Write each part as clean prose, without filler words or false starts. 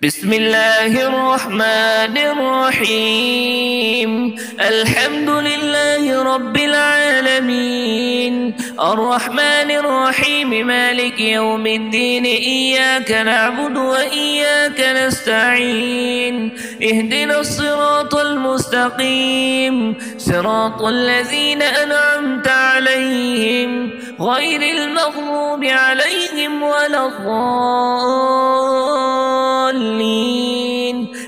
بسم الله الرحمن الرحيم. الحمد لله رب العالمين، الرحمن الرحيم، مالك يوم الدين. إياك نعبد وإياك نستعين. اهدنا الصراط المستقيم، صراط الذين أنعمت عليهم غير المغضوب عليهم ولا الضالين.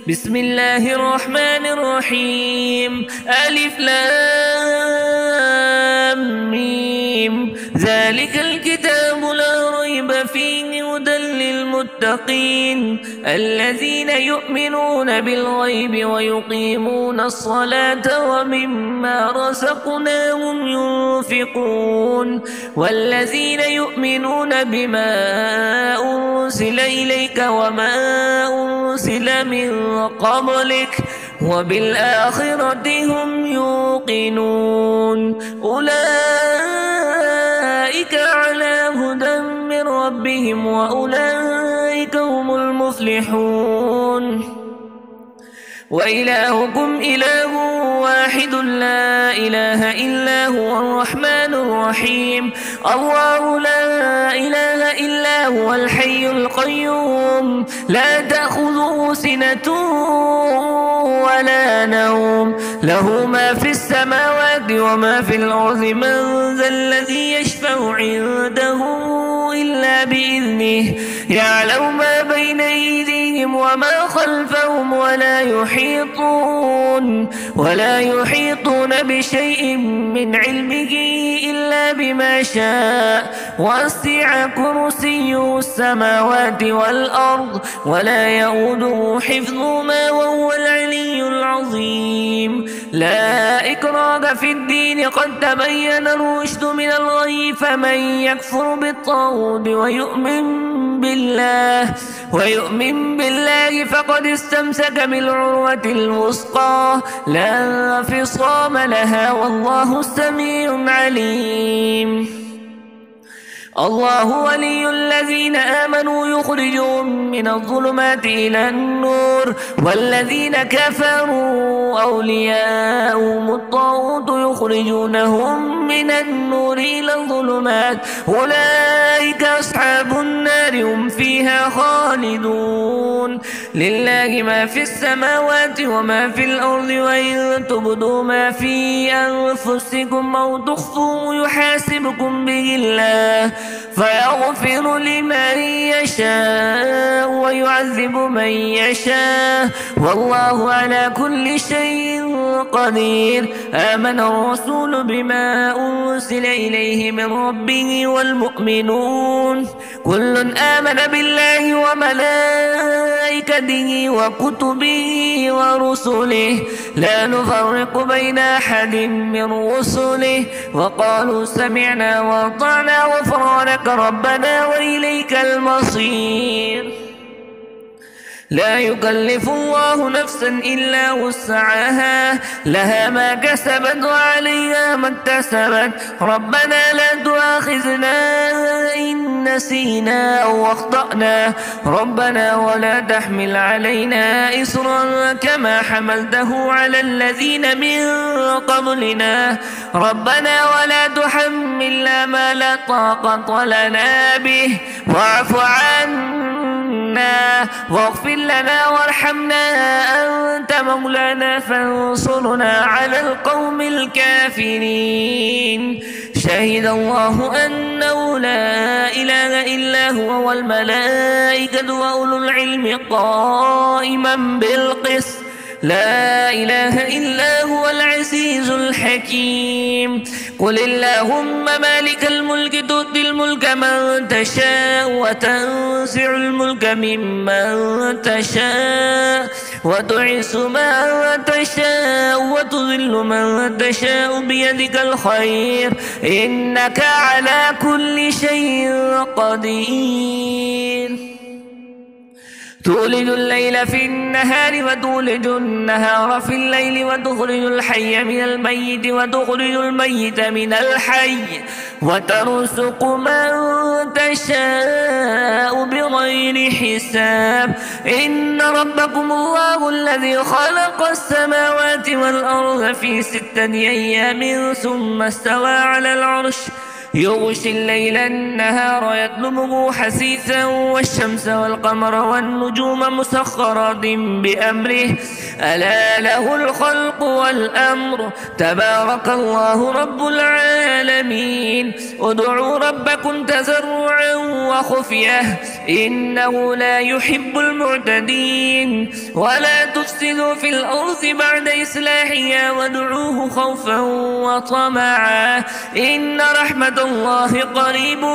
بسم الله الرحمن الرحيم. ألف لام ميم. ذلك الكتاب لا ريب فيه هدى للمتقين الذين يؤمنون بالغيب ويقيمون الصلاة ومما رزقناهم ينفقون والذين يؤمنون بما أنزل إليك وما أنزل من قبلك وبالآخرة هم يوقنون. أولئك على هدى من ربهم وأولئك هم المفلحون. وإلهكم إله واحد لا إله إلا هو الرحمن الرحيم. الله لا إله إلا هو الحي القيوم، لا تأخذه سنة ولا نوم، له ما في السماوات وما في الأرض. من ذا الذي يشفع عنده إلا بإذنه، يعلم ما بين أيديهم وما خلفهم ولا يحيطون بشيء من علمه إلا بما شاء. وسع كرسيه السماوات والأرض ولا يؤوده حفظهما وهو العلي العظيم. لا إكراه في الدين، قد تبين الرشد من الغي. فمن يكفر بالطاغوت ويؤمن بالله فقد استمسك بالعروة الوثقى لا انفصام لها، والله سميع عليم. الله ولي الذين آمنوا يخرجهم من الظلمات إلى النور، والذين كفروا أولياءهم الطاغوت يخرجونهم من النور إلى الظلمات. أولئك أصحاب النار هم فيها خالدون. لله ما في السماوات وما في الأرض، وإن تبدوا ما في أنفسكم أو تخفوه يحاسبكم به الله فيغفر لمن يشاء ويعذب من يشاء، والله على كل شيء قدير. آمن الرسول بما أنزل إليه من ربه والمؤمنون كل آمن بالله وملائكته وكتبه ورسله لا نفرق بين أحد من رسله، وقالوا سمعنا وأطعنا غفرانك ربنا وإليك المصير. لا يكلف الله نفسا إلا وسعها، لها ما كسبت وعليها ما اكتسبت. ربنا لا تؤاخذنا إن نسينا أو أخطأنا، ربنا ولا تحمل علينا إصرا كما حملته على الذين من قبلنا، ربنا ولا تحملنا ما لا طاقة لنا به، واعف عنا واغفر لنا وارحمنا أنت مولانا فانصرنا على القوم الكافرين. شهد الله أنه لا إله إلا هو والملائكة وأولو العلم قائما بالقسط، لا إله إلا هو العزيز الحكيم. قل اللهم مالك الملك تؤتي الملك من تشاء وتنزع الملك ممن تشاء وتعز من تشاء وتذل من تشاء بيدك الخير إنك على كل شيء قدير. تولج الليل في النهار وتولج النهار في الليل، وتخرج الحي من الميت وتخرج الميت من الحي، وترزق من تشاء بغير حساب. إن ربكم الله الذي خلق السماوات والأرض في 6 أيام ثم استوى على العرش يغشي الليل النهار يطلبه حثيثا والشمس والقمر والنجوم مسخرات بأمره ألا له الخلق والأمر تبارك الله رب العالمين. ادعوا ربكم تضرعا وخفية إنه لا يحب المعتدين. ولا تفسدوا في الأرض بعد إصلاحها وادعوه خوفا وطمعا إن رحمة الله قريب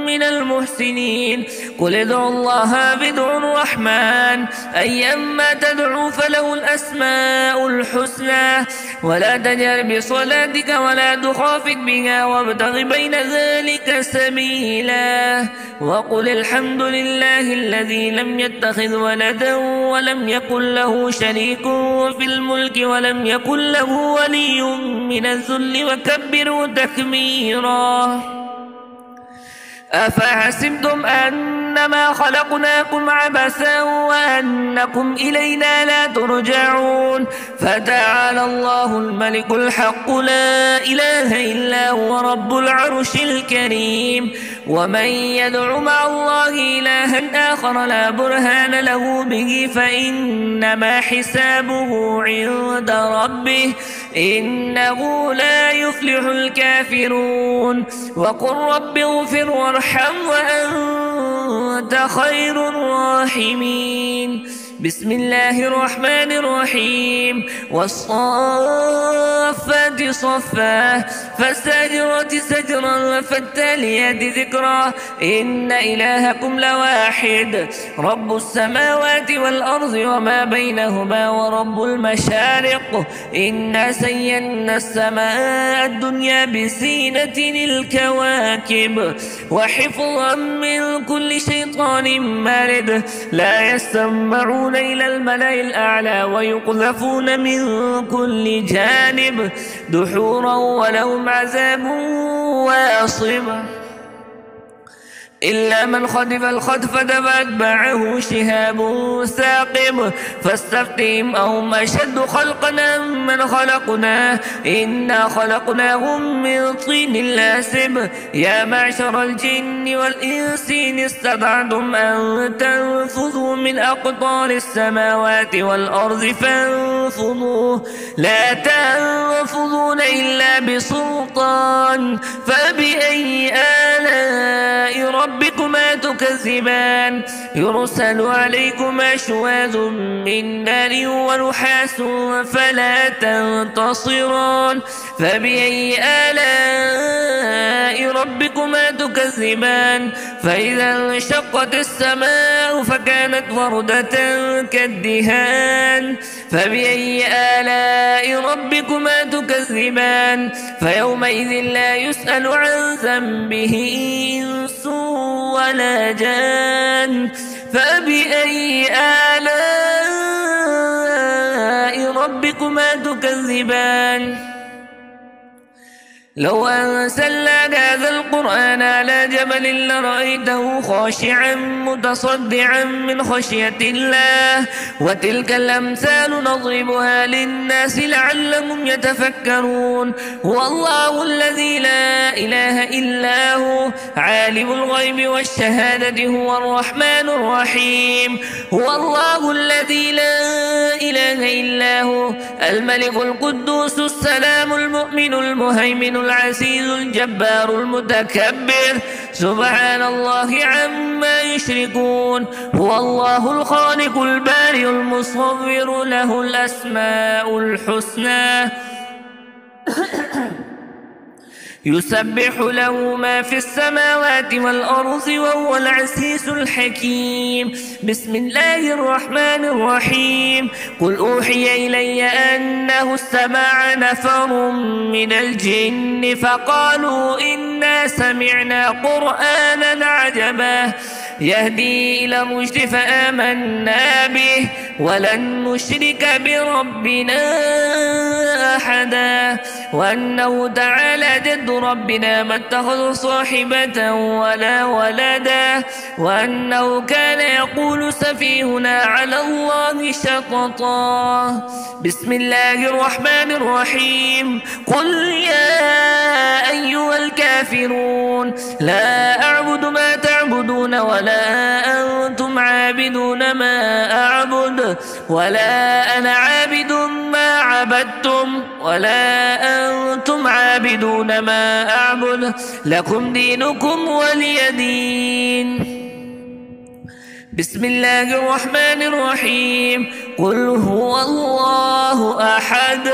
من المحسنين. قل ادعوا الله بدعوا الرحمن أيما تدعوا فله الأسماء الحسنى ولا تجهر بصلاتك ولا تخافت بها وابتغ بين ذلك سبيلا. وقل الحمد لله الذي لم يتخذ ولدا ولم يكن له شريك في الملك ولم يكن له ولي من الذل وكبره تكبيرا. أفحسبتم أنما خلقناكم عبثا وأنكم إلينا لا ترجعون فتعالى الله الملك الحق لا إله إلا هو رب العرش الكريم. ومن يدع مع الله إلها آخر لا برهان له به فإنما حسابه عند ربه إنه لا يفلح الكافرون. وقل رب اغفر وارحم وأنت خير الراحمين. بسم الله الرحمن الرحيم. والصافات صفا فالزاجرات زجرا فالتاليات ذكرا إن إلهكم لواحد رب السماوات والأرض وما بينهما ورب المشارق إنا زينا السماء الدنيا بزينة الكواكب وحفظا من كل شيطان مارد لا يسمعون إلى الملأ الأعلى ويقذفون من كل جانب دحورا ولهم عذاب واصب إلا من خطف الخطفة فأتبعه شهاب ثاقب فاستفتهم أهم أشد خلقنا من خلقنا إنا خلقناهم من طين لاسب. يا معشر الجن والإنس إن استطعتم أن تنفذوا من أقطار السماوات والأرض فانفذوا لا تنفذون إلا بسلطان. فبأي آلاء ربكما تكذبان يرسل عليكما شواذ من نار ونحاس فلا تنتصران. فبأي آلاء ربكما تكذبان فإذا انشقت السماء فكانت وردة كالدهان. فبأي آلاء ربكما تكذبان فيومئذ لا يسأل عن ذنبه إنس ولا جان. فبأي آلاء ربكما تكذبان لو أنزلنا هذا القرآن على جبل لرأيته خاشعا متصدعا من خشية الله وتلك الأمثال نضربها للناس لعلهم يتفكرون. هو الله الذي لا إله إلا هو عالم الغيب والشهادة هو الرحمن الرحيم. هو الله الذي لا إله إلا هو الملك القدوس السلام المؤمن المهيمن العزيز الجبار المتكبر سبحان الله عما يشركون. هو الله الخالق البارئ المصور له الأسماء الحسنى يسبح له ما في السماوات والأرض وهو العزيز الحكيم. بسم الله الرحمن الرحيم. قل أوحي إلي أنه استمع نفر من الجن فقالوا إنا سمعنا قرآنا عجبا يهدي إلى الرشد فآمنا به ولن نشرك بربنا أحدا وأنه تعالى جد ربنا ما اتخذ صاحبة ولا ولدا وأنه كان يقول سفيهنا على الله شططا. بسم الله الرحمن الرحيم. قل يا أيها الكافرون لا أعبد ما تعبدون ولا أنتم عابدون ما أعبد ولا أنا عابد ما عبدتم ولا أنتم عابدون ما أعبد لكم دينكم ولي دين. بسم الله الرحمن الرحيم. قل هو الله أحد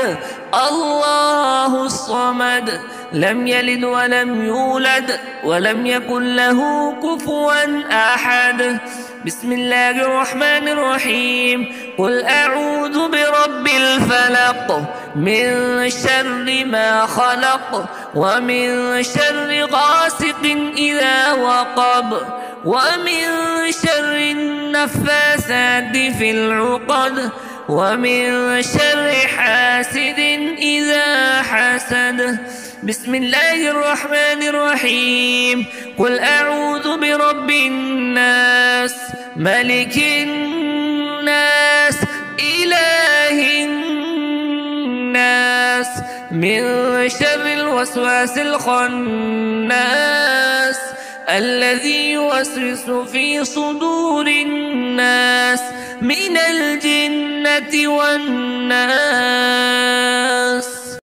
الله الصمد لم يلد ولم يولد ولم يكن له كفوا أحد. بسم الله الرحمن الرحيم. قل أعوذ برب الفلق من شر ما خلق ومن شر غاسق إذا وقب ومن شر النفاثات في العقد ومن شر حاسد إذا حسد. بسم الله الرحمن الرحيم. قل أعوذ برب الناس ملك الناس إله الناس من شر الوسواس الخناس الذي يوسوس في صدور الناس من الجنة والناس.